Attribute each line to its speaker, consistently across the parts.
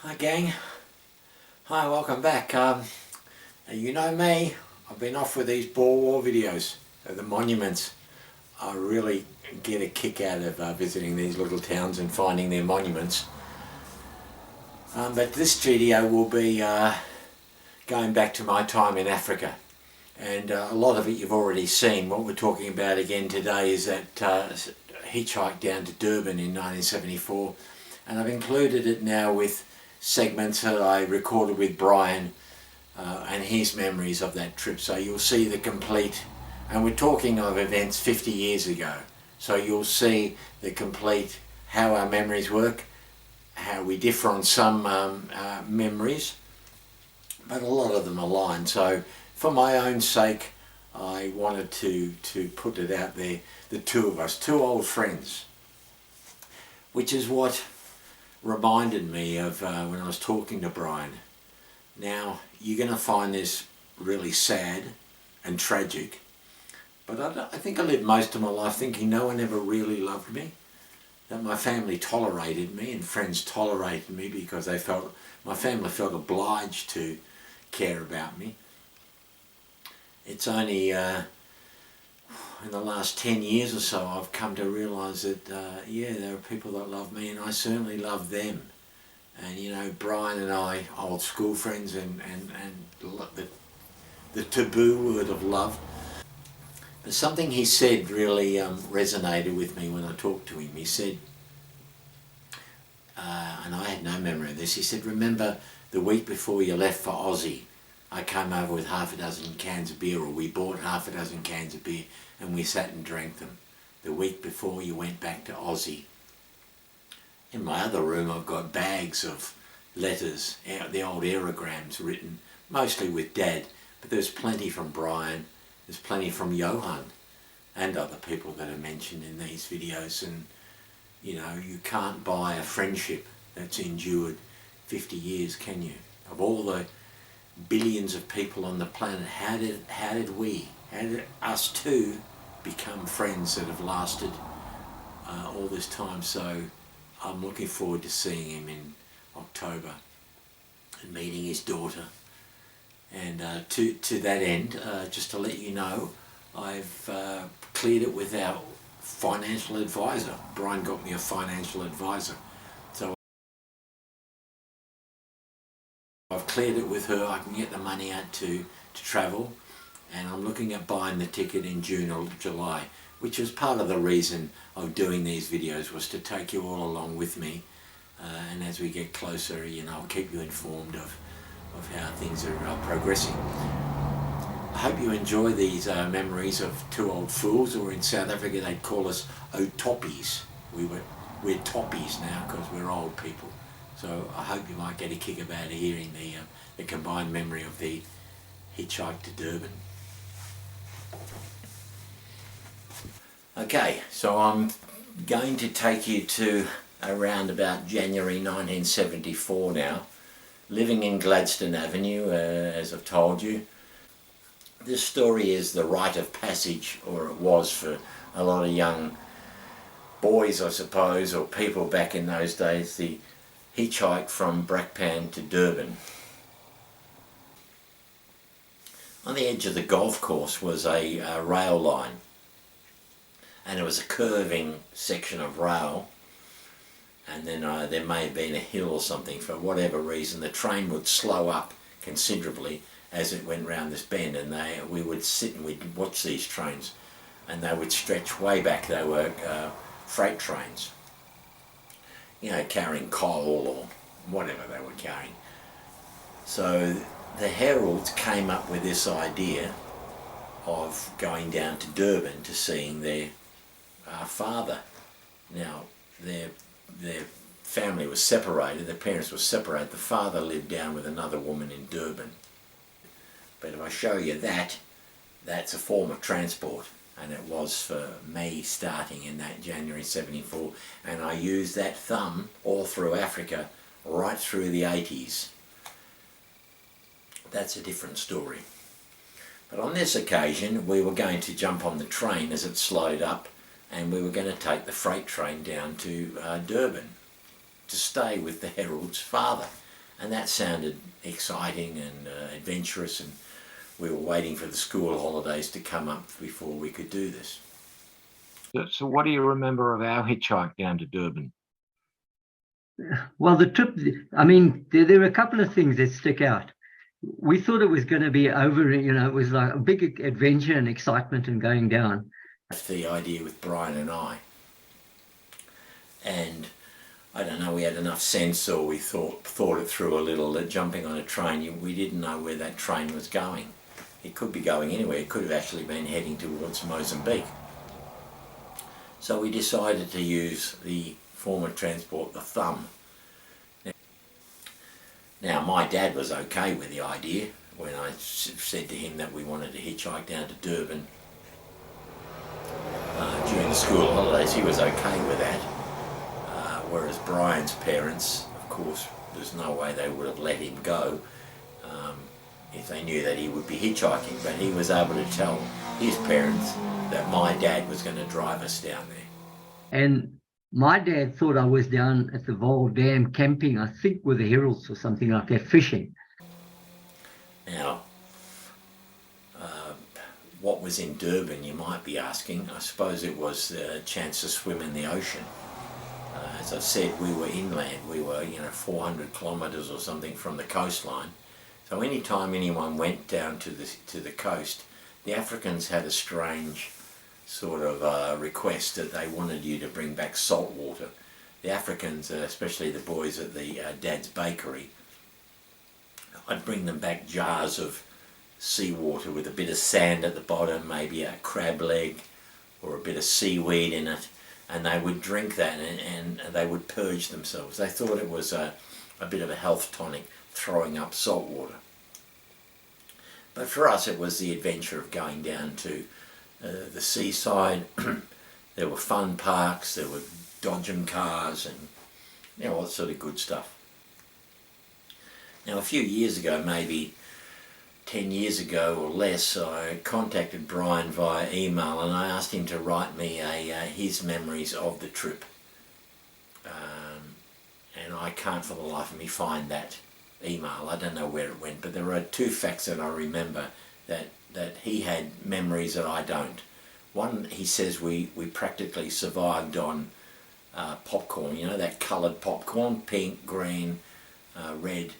Speaker 1: Hi gang, hi, welcome back. You know me, I've been off with these Boer War videos of the monuments. I really get a kick out of visiting these little towns and finding their monuments. But this video will be going back to my time in Africa, and a lot of it you've already seen. What we're talking about again today is that hitchhike down to Durban in 1974, and I've included it now with segments that I recorded with Brian and his memories of that trip. So you'll see the complete, and we're talking of events 50 years ago, so you'll see the complete how our memories work, how we differ on some memories, but a lot of them align. So for my own sake, I wanted to put it out there, the two of us, two old friends, which is what reminded me of when I was talking to Brian. Now, you're going to find this really sad and tragic, but I think I lived most of my life thinking no one ever really loved me, that my family tolerated me and friends tolerated me because my family felt obliged to care about me. It's only in the last 10 years or so I've come to realise that yeah, there are people that love me, and I certainly love them. And you know, Brian and I, old school friends, and the taboo word of love. But something he said really resonated with me when I talked to him. He said, and I had no memory of this, he said, remember the week before you left for Aussie, I came over with half a dozen cans of beer, or we bought half a dozen cans of beer and we sat and drank them. The week before you went back to Aussie. In my other room I've got bags of letters, the old aerograms written, mostly with Dad, but there's plenty from Brian, there's plenty from Johan and other people that are mentioned in these videos. And you know, you can't buy a friendship that's endured 50 years, can you? Of all the billions of people on the planet, how did us two become friends that have lasted all this time? So I'm looking forward to seeing him in October and meeting his daughter. And to that end, just to let you know, I've cleared it with our financial advisor. Brian got me a financial advisor. So I've cleared it with her. I can get the money out to travel, and I'm looking at buying the ticket in June or July, which was part of the reason of doing these videos, was to take you all along with me, and as we get closer, you know, I'll keep you informed of how things are progressing. I hope you enjoy these memories of two old fools, or in South Africa they'd call us Otoppies. We're toppies now because we're old people. So I hope you might get a kick about hearing the combined memory of the hitchhike to Durban. Okay, so I'm going to take you to around about January 1974 now, living in Gladstone Avenue, as I've told you. This story is the rite of passage, or it was for a lot of young boys, I suppose, or people back in those days, the hitchhike from Brakpan to Durban. On the edge of the golf course was a rail line, and it was a curving section of rail, and then there may have been a hill or something. For whatever reason, the train would slow up considerably as it went round this bend, and we would sit and we'd watch these trains, and they would stretch way back. They were freight trains, you know, carrying coal or whatever they were carrying. So the heralds came up with this idea of going down to Durban to seeing their father. Now their family was separated, their parents were separated. The father lived down with another woman in Durban. But if I show you that, that's a form of transport, and it was for me starting in that January 74, and I used that thumb all through Africa right through the 80s. That's a different story. But on this occasion we were going to jump on the train as it slowed up, and we were going to take the freight train down to Durban to stay with the herald's father. And that sounded exciting and adventurous, and we were waiting for the school holidays to come up before we could do this.
Speaker 2: So what do you remember of our hitchhike down to Durban?
Speaker 3: Well, the trip, I mean, there were a couple of things that stick out. We thought it was going to be over, it was like a big adventure and excitement and going down.
Speaker 1: The idea with Brian and I. And I don't know, we had enough sense, or we thought it through a little, that jumping on a train, we didn't know where that train was going. It could be going anywhere. It could have actually been heading towards Mozambique. So we decided to use the form of transport, the thumb. Now my dad was okay with the idea. When I said to him that we wanted to hitchhike down to Durban during the school holidays, he was okay with that. Whereas Brian's parents, of course, there's no way they would have let him go if they knew that he would be hitchhiking. But he was able to tell his parents that my dad was going to drive us down there.
Speaker 3: And my dad thought I was down at the Vaal Dam camping, I think with the Heralds or something like that, fishing.
Speaker 1: Now, what was in Durban, you might be asking? I suppose it was the chance to swim in the ocean. As I said, we were inland. We were, 400 kilometres or something from the coastline. So any time anyone went down to the coast, the Africans had a strange sort of request that they wanted you to bring back salt water. The Africans, especially the boys at the Dad's Bakery, I'd bring them back jars of seawater with a bit of sand at the bottom, maybe a crab leg or a bit of seaweed in it, and they would drink that and they would purge themselves. They thought it was a bit of a health tonic, throwing up salt water. But for us it was the adventure of going down to the seaside. There were fun parks, there were dodgem cars and all that sort of good stuff. Now a few years ago, maybe 10 years ago or less, I contacted Brian via email and I asked him to write me his memories of the trip. And I can't for the life of me find that email. I don't know where it went, but there are two facts that I remember that he had memories that I don't. One, he says we practically survived on popcorn, that coloured popcorn, pink, green, red.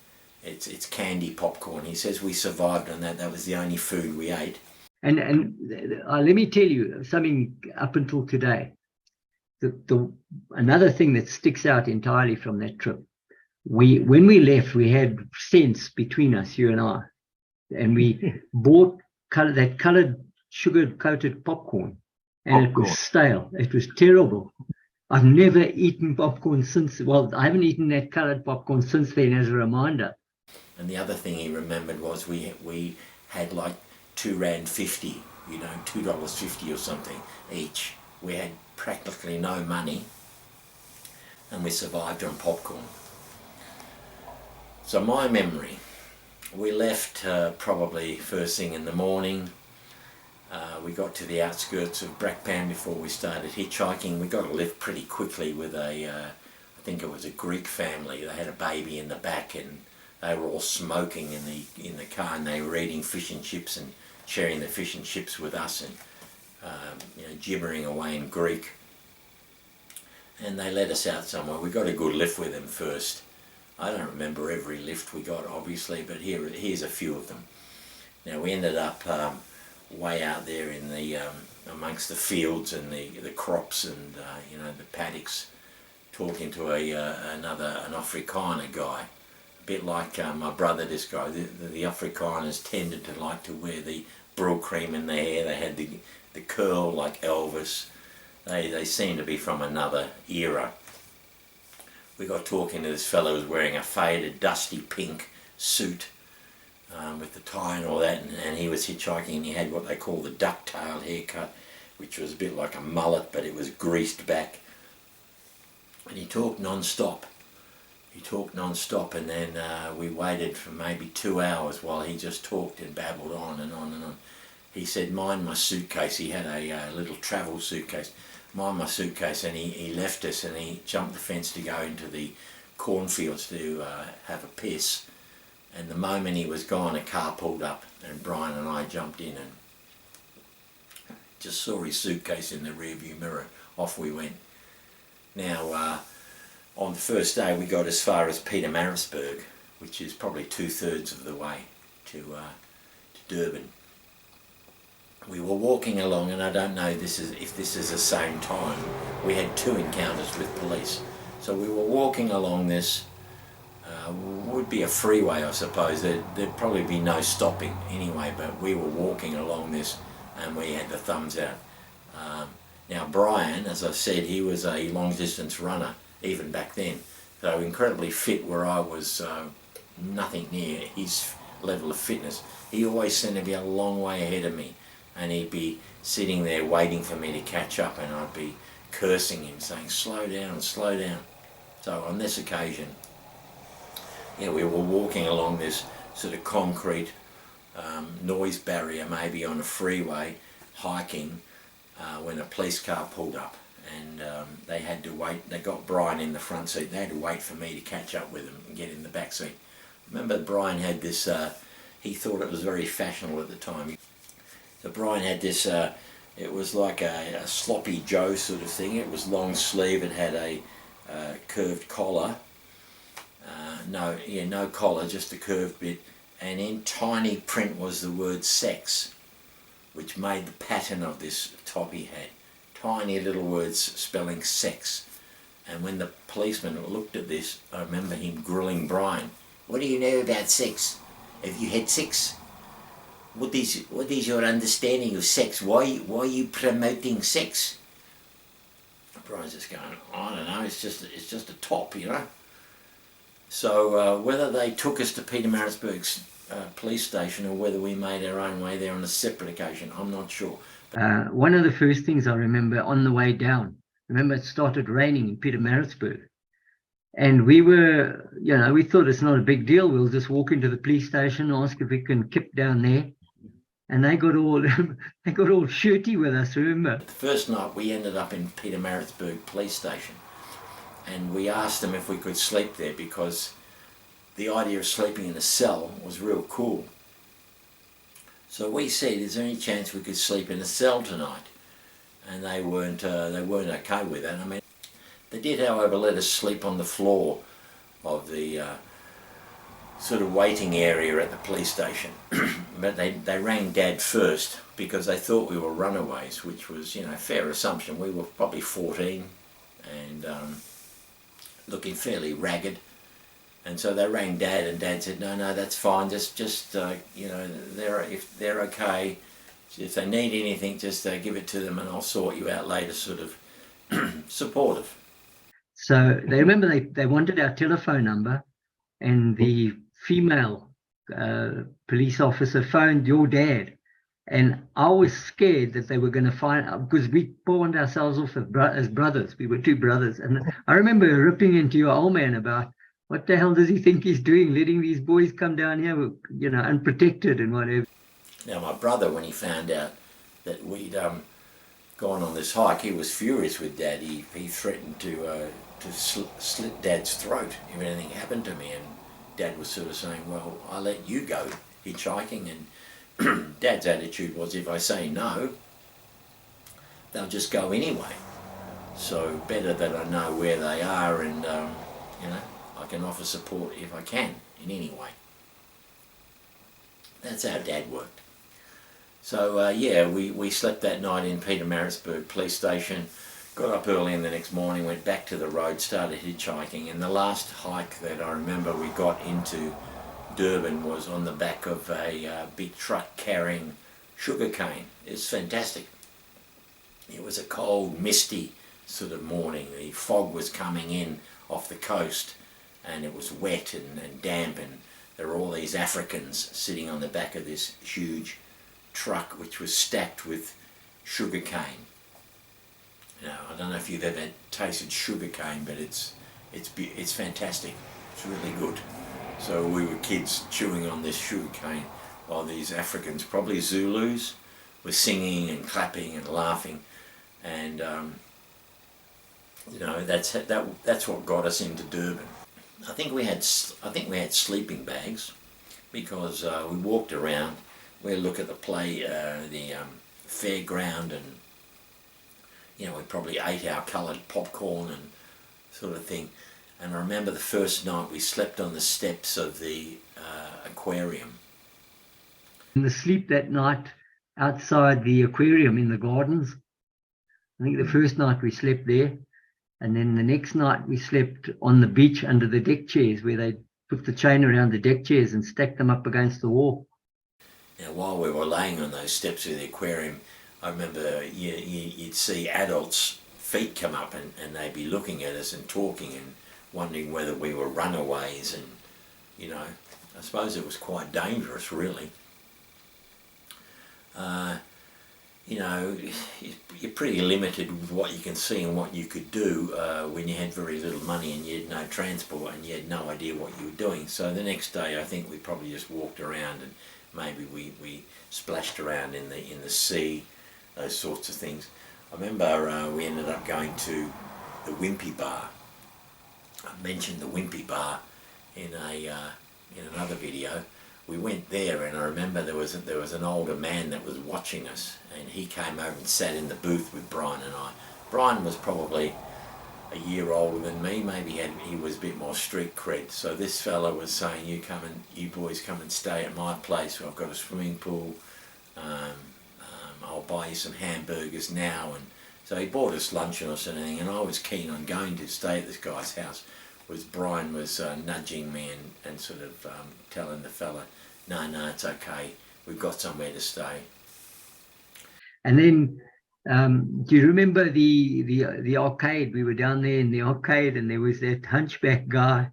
Speaker 1: It's candy popcorn. He says we survived on that. That was the only food we ate.
Speaker 3: And let me tell you something up until today. Another thing that sticks out entirely from that trip, when we left, we had cents between us, you and I, and we bought that coloured sugar-coated popcorn, and it was stale. It was terrible. I've never eaten popcorn since. Well, I haven't eaten that coloured popcorn since then, as a reminder.
Speaker 1: And the other thing he remembered was we had like R2.50, $2.50 or something each. We had practically no money, and we survived on popcorn. So my memory, we left probably first thing in the morning. We got to the outskirts of Brakpan before we started hitchhiking. We got a lift pretty quickly with I think it was a Greek family. They had a baby in the back and they were all smoking in the car, and they were eating fish and chips and sharing the fish and chips with us and gibbering away in Greek. And they let us out somewhere. We got a good lift with them first. I don't remember every lift we got, obviously, but here's a few of them. Now we ended up way out there in the amongst the fields and the crops and the paddocks, talking to an Afrikaner guy. A bit like my brother, this guy. The Afrikaners tended to like to wear the brill cream in their hair. They had the curl like Elvis. They seemed to be from another era. We got talking to this fellow who was wearing a faded, dusty pink suit with the tie and all that, and he was hitchhiking, and he had what they call the ducktail haircut, which was a bit like a mullet, but it was greased back. And he talked non-stop. And then we waited for maybe 2 hours while he just talked and babbled on and on and on. He said, mind my suitcase. He had a little travel suitcase. Mind my suitcase, and he left us and he jumped the fence to go into the cornfields to have a piss, and the moment he was gone, a car pulled up, and Brian and I jumped in and just saw his suitcase in the rearview mirror. Off we went. Now, on the first day, we got as far as Pietermaritzburg, which is probably 2/3 of the way to Durban. We were walking along, and I don't know if this is the same time. We had 2 encounters with police. So we were walking along this, would be a freeway, I suppose. There'd probably be no stopping anyway, but we were walking along this and we had the thumbs out. Now Brian, as I said, he was a long distance runner even back then, so incredibly fit, where I was nothing near his level of fitness. He always seemed to be a long way ahead of me, and he'd be sitting there waiting for me to catch up, and I'd be cursing him, saying, slow down, slow down. So on this occasion, yeah, we were walking along this sort of concrete noise barrier, maybe on a freeway, hiking, when a police car pulled up, and they had to wait. They got Brian in the front seat. They had to wait for me to catch up with him and get in the back seat. Remember, Brian had this, he thought it was very fashionable at the time. So Brian had this, it was like a sloppy Joe sort of thing. It was long sleeve, it had a curved collar. No collar, just a curved bit. And in tiny print was the word sex, which made the pattern of this top he had. Tiny little words spelling sex. And when the policeman looked at this, I remember him grilling Brian. What do you know about sex? Have you had sex? What is your understanding of sex? Why are you promoting sex? Brian's just going, I don't know, it's just a top, you know. So whether they took us to Pietermaritzburg's police station or whether we made our own way there on a separate occasion, I'm not sure.
Speaker 3: One of the first things I remember on the way down, remember it started raining in Pietermaritzburg. And we were, we thought it's not a big deal. We'll just walk into the police station, ask if we can kip down there. And they got all shirty with us, remember?
Speaker 1: The first night we ended up in Pietermaritzburg police station, and we asked them if we could sleep there because the idea of sleeping in a cell was real cool. So we said, is there any chance we could sleep in a cell tonight? And they weren't okay with that. I mean, they did, however, let us sleep on the floor of the sort of waiting area at the police station. But they rang Dad first because they thought we were runaways, which was, fair assumption. We were probably 14 and looking fairly ragged. And so they rang Dad, and Dad said, no, that's fine, just if they're okay, if they need anything, just give it to them and I'll sort you out later, sort of supportive.
Speaker 3: So they remember they wanted our telephone number, and the female police officer phoned your dad, and I was scared that they were going to find out because we pawned ourselves off as brothers. We were 2 brothers, and I remember ripping into your old man about what the hell does he think he's doing, letting these boys come down here, unprotected and whatever.
Speaker 1: Now my brother, when he found out that we'd gone on this hike, he was furious with Dad. He threatened to slit Dad's throat if anything happened to me, and Dad was sort of saying, well, I'll let you go hitchhiking, and Dad's attitude was, if I say no, they'll just go anyway. So better that I know where they are, and I can offer support if I can in any way. That's how Dad worked. So we slept that night in Pietermaritzburg police station, got up early in the next morning, went back to the road, started hitchhiking, and the last hike that I remember we got into Durban was on the back of a big truck carrying sugarcane. It was fantastic. It was a cold, misty sort of morning. The fog was coming in off the coast, and it was wet and damp, and there were all these Africans sitting on the back of this huge truck which was stacked with sugarcane. I don't know if you've ever tasted sugarcane, but it's fantastic. It's really good. So we were kids chewing on this sugarcane while these Africans, probably Zulus, were singing and clapping and laughing, and that's what got us into Durban. I think we had sleeping bags, because we walked around. We'd look at the fairground, and we probably ate our coloured popcorn and sort of thing. And I remember the first night we slept on the steps of the aquarium.
Speaker 3: And the sleep that night outside the aquarium in the gardens. I think the first night we slept there, and then the next night we slept on the beach under the deck chairs, where they put the chain around the deck chairs and stacked them up against the wall.
Speaker 1: Now, while we were laying on those steps of the aquarium, I remember you'd see adults' feet come up, and they'd be looking at us and talking and wondering whether we were runaways, and I suppose it was quite dangerous, really. You're pretty limited with what you can see and what you could do when you had very little money and you had no transport and you had no idea what you were doing. So the next day I think we probably just walked around, and maybe we splashed around in the sea, those sorts of things. I remember we ended up going to the Wimpy Bar. I mentioned the Wimpy Bar in another video. We went there, and I remember there was an older man that was watching us, and he came over and sat in the booth with Brian and I. Brian was probably a year older than me. Maybe he was a bit more street cred. So this fella was saying, you boys come and stay at my place. I've got a swimming pool. I'll buy you some hamburgers now. And so he bought us lunch and everything, and I was keen on going to stay at this guy's house. Brian was nudging me and sort of telling the fella, no, it's okay, we've got somewhere to stay. And then,
Speaker 3: do you remember the arcade? We were down there in the arcade, and there was that hunchback guy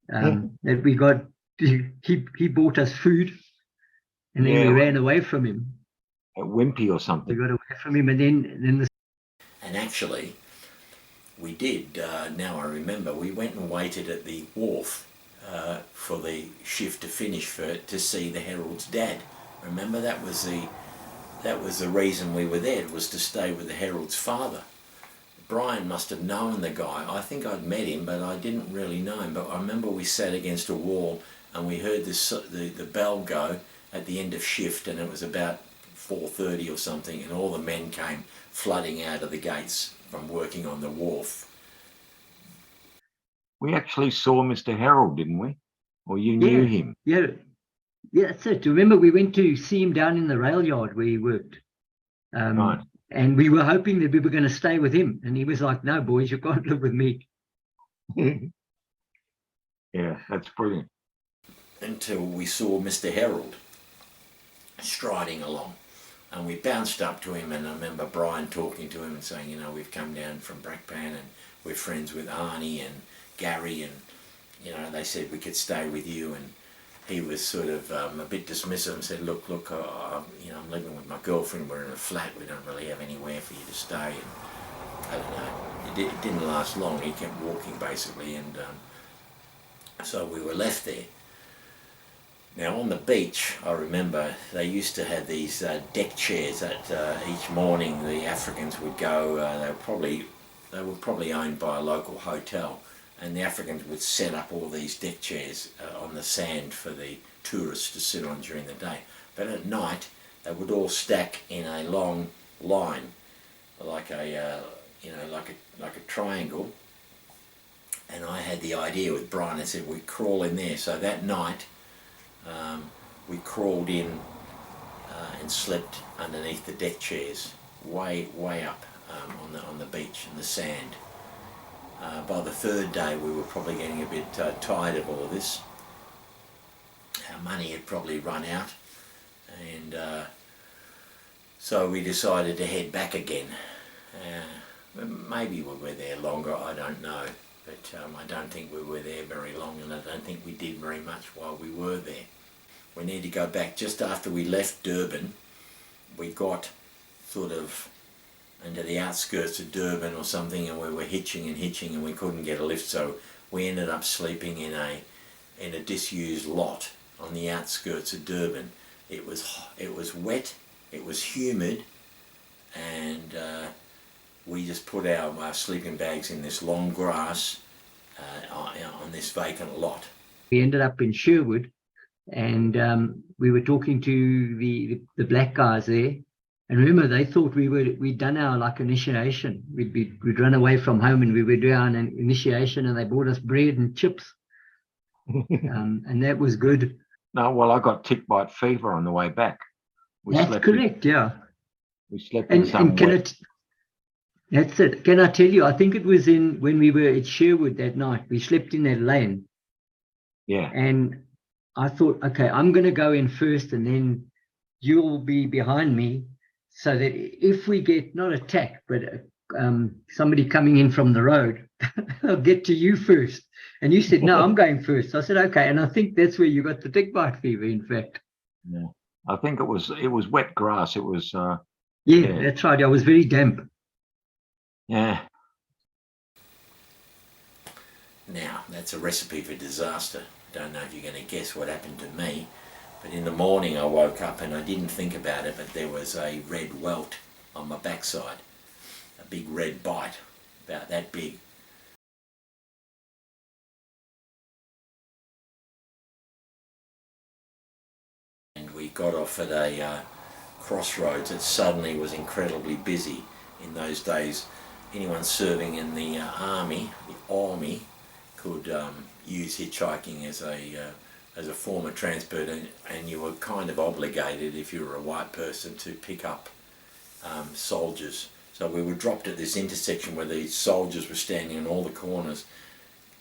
Speaker 3: that we got. He bought us food, and then we ran away from him.
Speaker 2: A Wimpy or something.
Speaker 3: We got away from him, and then
Speaker 1: and actually, we did. Now I remember, we went and waited at the wharf for the shift to finish to see the Herald's dad. Remember, that was the reason we were there. It was to stay with the Herald's father. Brian must have known the guy. I think I'd met him, but I didn't really know him. But I remember we sat against a wall, and we heard the bell go at the end of shift, and it was about 4:30 or something, and all the men came flooding out of the gates from working on the wharf.
Speaker 2: We actually saw Mr. Harold, didn't we? Or you knew him?
Speaker 3: Yeah, that's it. Remember, we went to see him down in the rail yard where he worked.
Speaker 2: Right.
Speaker 3: And we were hoping that we were going to stay with him. And he was like, no, boys, you can't live with me.
Speaker 2: Yeah, that's brilliant.
Speaker 1: Until we saw Mr. Harold striding along. And we bounced up to him, and I remember Brian talking to him and saying, we've come down from Brakpan and we're friends with Arnie and Gary, and they said we could stay with you. And he was sort of a bit dismissive and said, look, I'm living with my girlfriend, we're in a flat, we don't really have anywhere for you to stay. And I don't know, it didn't last long. He kept walking basically, and so we were left there. Now on the beach, I remember they used to have these deck chairs that each morning the Africans would go. They were probably owned by a local hotel, and the Africans would set up all these deck chairs on the sand for the tourists to sit on during the day. But at night, they would all stack in a long line, like a triangle. And I had the idea with Brian. I said we'd crawl in there. So that night, we crawled in and slept underneath the deck chairs, way up on the beach in the sand. By the third day, we were probably getting a bit tired of all of this. Our money had probably run out, and so we decided to head back again. Maybe we were there longer, I don't know, but I don't think we were there very long, and I don't think we did very much while we were there. We need to go back. Just after we left Durban, we got sort of into the outskirts of Durban or something, and we were hitching and we couldn't get a lift, so we ended up sleeping in a disused lot on the outskirts of Durban. It was wet, it was humid, and we just put our sleeping bags in this long grass on on this vacant lot.
Speaker 3: We ended up in Sherwood, and we were talking to the black guys there. And remember, they thought we'd done our like initiation. We'd run away from home and we were doing an initiation, and they bought us bread and chips, and that was good.
Speaker 2: No, well, I got tick bite fever on the way back.
Speaker 3: That's correct, yeah.
Speaker 2: We slept in some
Speaker 3: that's it. Can I tell you, I think it was when we were at Sherwood that night, we slept in that lane.
Speaker 2: Yeah.
Speaker 3: And I thought, okay, I'm going to go in first and then you'll be behind me, so that if we get not attacked, but somebody coming in from the road, I'll get to you first. And you said, no, I'm going first. I said, okay. And I think that's where you got the tick bite fever, in fact.
Speaker 2: Yeah. I think it was wet grass. It was
Speaker 3: yeah, that's right. I was very damp.
Speaker 2: Yeah.
Speaker 1: Now, that's a recipe for disaster. Don't know if you're going to guess what happened to me, but in the morning I woke up and I didn't think about it, but there was a red welt on my backside, a big red bite, about that big. And we got off at a crossroads that suddenly was incredibly busy. In those days, anyone serving in the army, could use hitchhiking as a form of transport, and you were kind of obligated, if you were a white person, to pick up soldiers. So we were dropped at this intersection where these soldiers were standing in all the corners.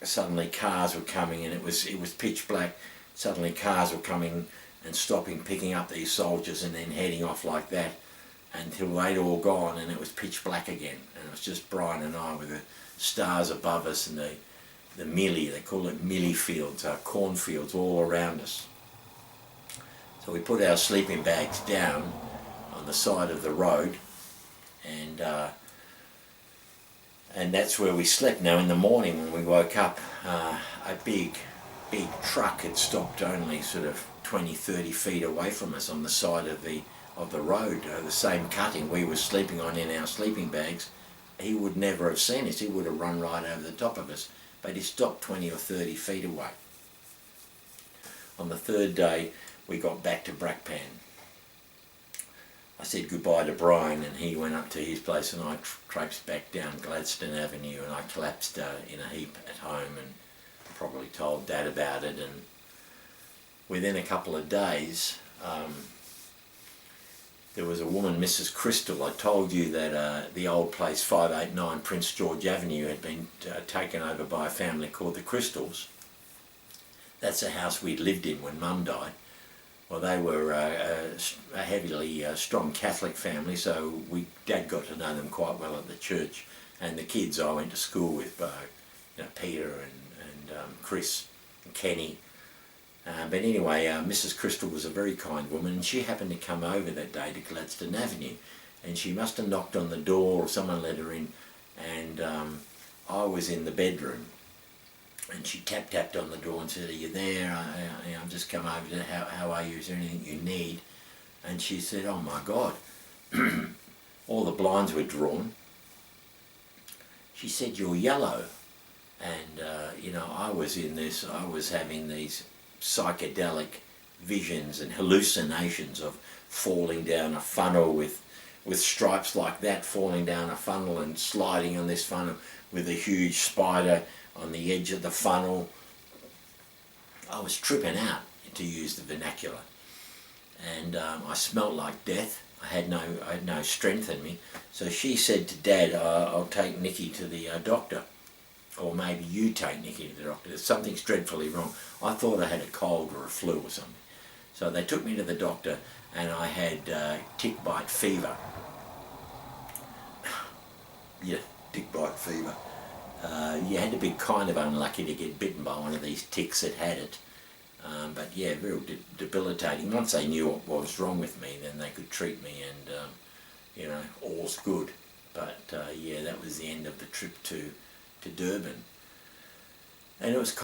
Speaker 1: Suddenly cars were coming, and it was pitch black. Suddenly cars were coming and stopping, picking up these soldiers and then heading off like that until they'd all gone, and it was pitch black again. And it was just Brian and I with the stars above us and the millie, they call it millie fields, cornfields all around us. So we put our sleeping bags down on the side of the road, and that's where we slept. Now in the morning when we woke up, a big truck had stopped only sort of 20-30 feet away from us on the side of the road, the same cutting we were sleeping on in our sleeping bags. He would never have seen us. He would have run right over the top of us, but he stopped 20 or 30 feet away. On the third day we got back to Brackpan. I said goodbye to Brian and he went up to his place, and I traipsed back down Gladstone Avenue, and I collapsed in a heap at home and probably told Dad about it. And within a couple of days there was a woman, Mrs. Crystal. I told you that the old place 589 Prince George Avenue had been taken over by a family called the Crystals. That's a house we'd lived in when Mum died. Well, they were a heavily strong Catholic family, so Dad got to know them quite well at the church. And the kids I went to school with, Peter and Chris and Kenny. But anyway, Mrs. Crystal was a very kind woman, and she happened to come over that day to Gladstone Avenue, and she must have knocked on the door or someone let her in, and I was in the bedroom, and she tapped on the door and said, "Are you there? I've just come over to, how are you? Is there anything you need?" And she said, "Oh my God," all the blinds were drawn. She said, "You're yellow." And I was having these psychedelic visions and hallucinations of falling down a funnel with stripes like that, falling down a funnel and sliding on this funnel with a huge spider on the edge of the funnel. I was tripping out, to use the vernacular, and I smelt like death. I had no strength in me. So she said to Dad, "I'll take Nikki to the doctor. Or maybe you take Nikki to the doctor. Something's dreadfully wrong." I thought I had a cold or a flu or something. So they took me to the doctor, and I had tick bite fever. Yeah, tick bite fever. You had to be kind of unlucky to get bitten by one of these ticks that had it. But yeah, very debilitating. Once they knew what was wrong with me, then they could treat me, and all's good. But yeah, that was the end of the trip to Durban, and it was